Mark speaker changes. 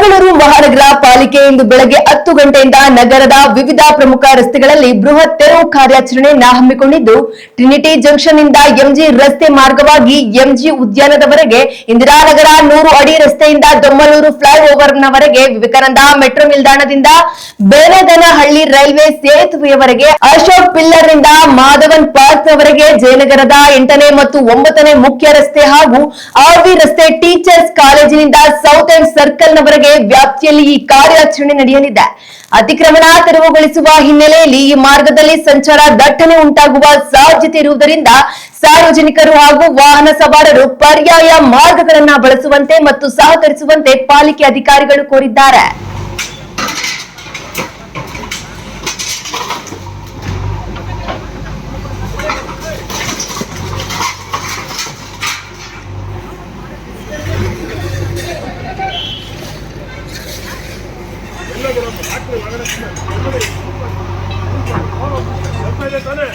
Speaker 1: ಬೆಂಗಳೂರು ಮಹಾನಗರ ಪಾಲಿಕೆ ಇಂದು ಬೆಳಗ್ಗೆ 10 ಗಂಟೆಯಿಂದ ನಗರದ ವಿವಿಧ ಪ್ರಮುಖ ರಸ್ತೆಗಳಲ್ಲಿ ಬೃಹತ್ ತೆರವು ಕಾರ್ಯಾಚರಣೆಯನ್ನು ಹಮ್ಮಿಕೊಂಡಿದ್ದು, ಟ್ರಿನಿಟಿ ಜಂಕ್ಷನ್ ನಿಂದ ಎಂಜಿ ರಸ್ತೆ ಮಾರ್ಗವಾಗಿ ಎಂಜಿ ಉದ್ಯಾನದವರೆಗೆ, ಇಂದಿರಾನಗರ 100 ಅಡಿ ರಸ್ತೆಯಿಂದ ದೊಮ್ಮಲೂರು ಫ್ಲೈಓವರ್ ನವರೆಗೆ, ವಿವೇಕಾನಂದ ಮೆಟ್ರೋ ನಿಲ್ದಾಣದಿಂದ ಬೇನಗನಹಳ್ಳಿ ರೈಲ್ವೆ ಸೇತುವೆಯವರೆಗೆ, ಅಶೋಕ್ ಪಿಲ್ಲರ್ ನಿಂದ ಮಾಧವನ್ ಪಾರ್ಕ್ ನವರೆಗೆ, ಜಯನಗರದ 8ನೇ ಮತ್ತು 9ನೇ ಮುಖ್ಯ ರಸ್ತೆ ಹಾಗೂ ಆರ್ವಿ ರಸ್ತೆ ಟೀಚರ್ಸ್ ಕಾಲೇಜಿನಿಂದ ಸೌತ್ ಎಂಡ್ ಸರ್ಕಲ್ ನವರೆಗೆ ವ್ಯಾಪ್ತಿಯಲ್ಲಿ ಈ ಕಾರ್ಯಾಚರಣೆ ನಡೆಯಲಿದೆ. ಅತಿಕ್ರಮಣ ತೆರವುಗೊಳಿಸುವ ಹಿನ್ನೆಲೆಯಲ್ಲಿ ಈ ಮಾರ್ಗದಲ್ಲಿ ಸಂಚಾರ ದಟ್ಟಣೆ ಉಂಟಾಗುವ ಸಾಧ್ಯತೆ ಇರುವುದರಿಂದ ಸಾರ್ವಜನಿಕರು ಹಾಗೂ ವಾಹನ ಸವಾರರು ಪರ್ಯಾಯ ಮಾರ್ಗಗಳನ್ನು ಬಳಸುವಂತೆ ಮತ್ತು ಸಹಕರಿಸುವಂತೆ ಪಾಲಿಕೆ ಅಧಿಕಾರಿಗಳು ಕೋರಿದ್ದಾರೆ.
Speaker 2: ತಾನೆ